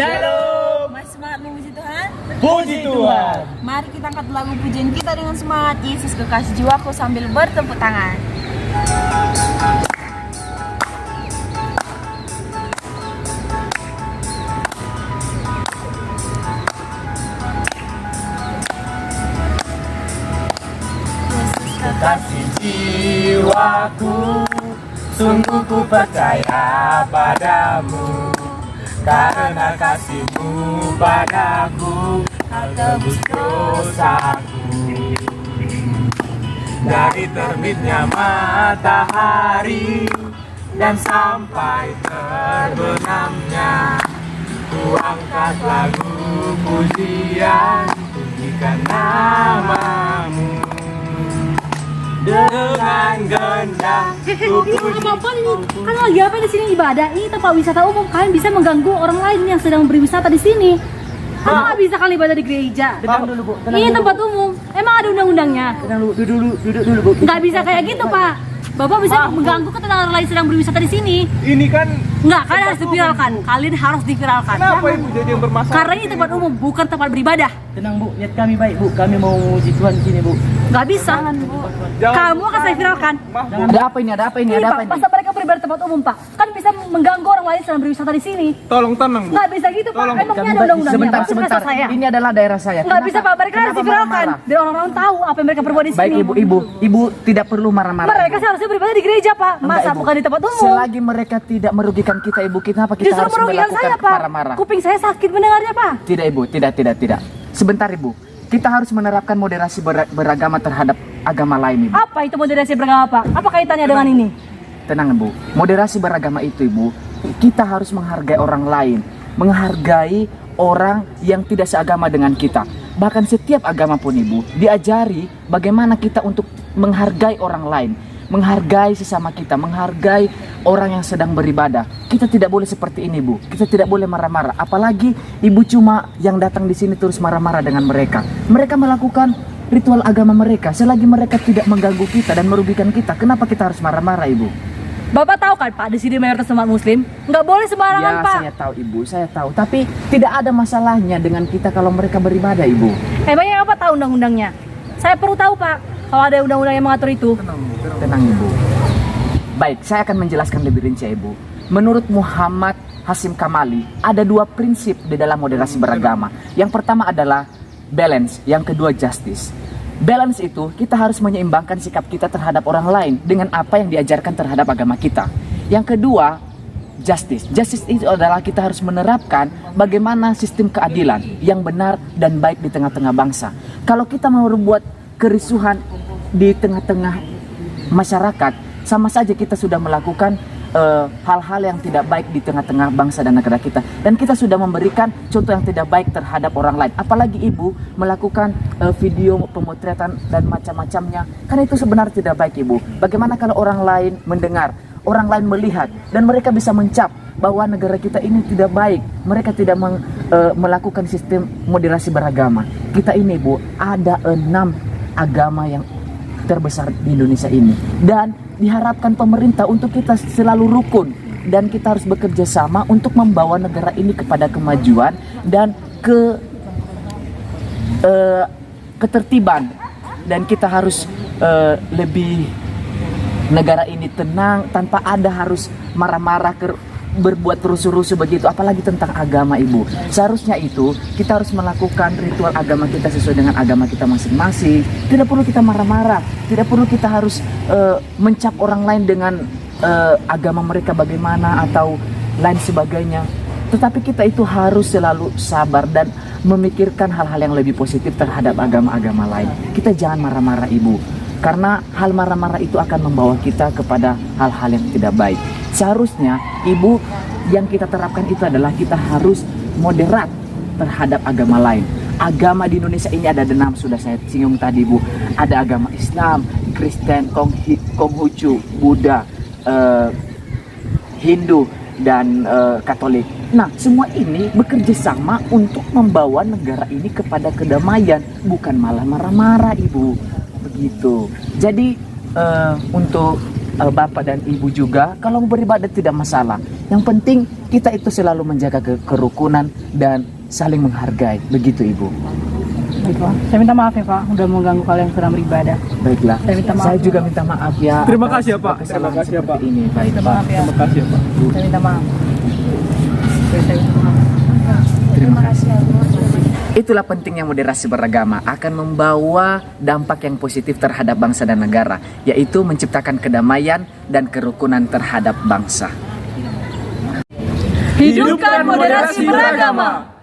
Shalom. Masih semangat memuji Tuhan? Puji Tuhan. Mari kita angkat lagu pujian kita dengan semangat. Yesus kekasih jiwaku, sambil bertepuk tangan. Yesus Kasih jiwaku, sungguh ku percaya padamu. Karena kasih-Mu padaku, Kau tebus dosaku. Dari terbitnya matahari dan sampai terbenamnya, ku angkat lagu pujian, pujikan nama-Mu. Dengan gendang ku puji. Apa ini? Kan lagi apa di sini ibadah? Ini tempat wisata umum. Kalian bisa mengganggu orang lain yang sedang berwisata di sini. Emang nggak bisa kalian ibadah di gereja? Tenang dulu, Bu. Tenang Ini dulu, tempat Bu. umum. Emang ada undang-undangnya? Tenang dulu, duduk dulu, Bu. Nggak bisa kayak gitu, Pak. Bapak bisa mengganggu ketenangan orang lain sedang berwisata di sini. Ini kan Nggak, kalian harus diviralkan. Kalian harus diviralkan. kenapa Ibu jadi yang bermasalah? Karena ini tempat umum, bukan tempat beribadah. Tenang Bu, niat kami baik Bu, kami mau memuji Tuhan di sini Bu. Nggak bisa. Kamu akan saya viralkan. Ada apa ini? Ada apa ini? Ini Ada Pak, apa ini? masa mereka beribadah di tempat umum, Pak? Kan bisa mengganggu orang lain sedang berwisata di sini. Tolong tenang, Bu. Nggak bisa gitu, Pak. Tolong, Emangnya Kami ada baik. undang-undangnya, Sebentar, Pak? Itu sebentar. rasa saya. Ini adalah daerah saya. Nggak bisa, Pak. Mereka harus Kenapa diviralkan. marah-marah? Biar orang-orang tahu apa yang mereka perbuat di sini. Baik Ibu tidak perlu marah-marah. Mereka seharusnya beribadah di gereja, Pak. Enggak, Masa Ibu. bukan di tempat umum? Selagi mereka tidak merugikan kita Ibu, kenapa kita Justru harus merugikan melakukan saya, Pak. marah-marah? Kuping saya sakit mendengarnya, Pak. Tidak Ibu, tidak. Sebentar Ibu. Kita harus menerapkan moderasi beragama terhadap agama lain Ibu. Apa itu moderasi beragama, Pak? Apa kaitannya dengan ini? Tenang Ibu. Moderasi beragama itu Ibu, kita harus menghargai orang lain, menghargai orang yang tidak seagama dengan kita. Bahkan setiap agama pun Ibu diajari bagaimana kita untuk menghargai orang lain, menghargai sesama kita, menghargai orang yang sedang beribadah. Kita tidak boleh seperti ini Bu. Kita tidak boleh marah-marah. Apalagi Ibu cuma yang datang di sini terus marah-marah dengan mereka. Mereka melakukan ritual agama mereka. Selagi mereka tidak mengganggu kita dan merugikan kita, kenapa kita harus marah-marah Ibu? Bapak tahu kan, Pak, di sini mayoritas umat Muslim. Nggak boleh sembarangan, Ya Pak. saya tahu Ibu, saya tahu. Tapi tidak ada masalahnya dengan kita kalau mereka beribadah Ibu. Emangnya apa tahu undang-undangnya? Saya perlu tahu, Pak. Kalau ada undang-undang yang mengatur itu. Tenang Ibu. Baik, saya akan menjelaskan lebih rinci Ibu. Menurut Muhammad Hasyim Kamali, ada dua prinsip di dalam moderasi beragama. Yang pertama adalah balance, yang kedua justice. Balance itu kita harus menyeimbangkan sikap kita terhadap orang lain dengan apa yang diajarkan terhadap agama kita. Yang kedua, justice. Justice itu adalah kita harus menerapkan bagaimana sistem keadilan yang benar dan baik di tengah-tengah bangsa. Kalau kita mau membuat kerusuhan di tengah-tengah masyarakat, sama saja kita sudah melakukan hal-hal yang tidak baik di tengah-tengah bangsa dan negara kita, dan kita sudah memberikan contoh yang tidak baik terhadap orang lain. Apalagi Ibu melakukan video pemotretan dan macam-macamnya, karena itu sebenarnya tidak baik Ibu. Bagaimana kalau orang lain mendengar, orang lain melihat, dan mereka bisa mencap bahwa negara kita ini tidak baik, mereka tidak melakukan sistem moderasi beragama. Kita ini Ibu ada 6 agama yang terbesar di Indonesia ini, dan diharapkan pemerintah untuk kita selalu rukun, dan kita harus bekerja sama untuk membawa negara ini kepada kemajuan dan ketertiban, dan kita harus lebih negara ini tenang tanpa ada harus marah-marah berbuat rusuh-rusuh begitu, apalagi tentang agama Ibu. Seharusnya itu kita harus melakukan ritual agama kita sesuai dengan agama kita masing-masing. Tidak perlu kita marah-marah, tidak perlu kita harus mencap orang lain dengan agama mereka bagaimana atau lain sebagainya. Tetapi kita itu harus selalu sabar dan memikirkan hal-hal yang lebih positif terhadap agama-agama lain. Kita jangan marah-marah Ibu, karena hal marah-marah itu akan membawa kita kepada hal-hal yang tidak baik. Seharusnya Ibu, yang kita terapkan itu adalah kita harus moderat terhadap agama lain. Agama di Indonesia ini ada 6, sudah saya singgung tadi Bu. Ada agama Islam, Kristen, Konghucu, Buddha, Hindu, dan Katolik. Nah, semua ini bekerja sama untuk membawa negara ini kepada kedamaian, bukan malah marah-marah Ibu. Begitu. Jadi untuk Bapak dan Ibu juga, kalau beribadah tidak masalah. Yang penting kita itu selalu menjaga kerukunan dan saling menghargai. Begitu Ibu. Baik Pak, saya minta maaf ya Pak, udah mengganggu kalian yang sedang beribadah. Baiklah. Saya minta maaf. Saya juga minta maaf ya. Terima atas kasih ya, Pak. kesalahan Terima kasih ya, seperti Pak. Ini. Baik Minta Pak. maaf ya. Terima kasih ya Pak. Saya minta maaf. Saya minta maaf. Terima kasih. Itulah pentingnya moderasi beragama akan membawa dampak yang positif terhadap bangsa dan negara, yaitu menciptakan kedamaian dan kerukunan terhadap bangsa. Hidupkan moderasi beragama.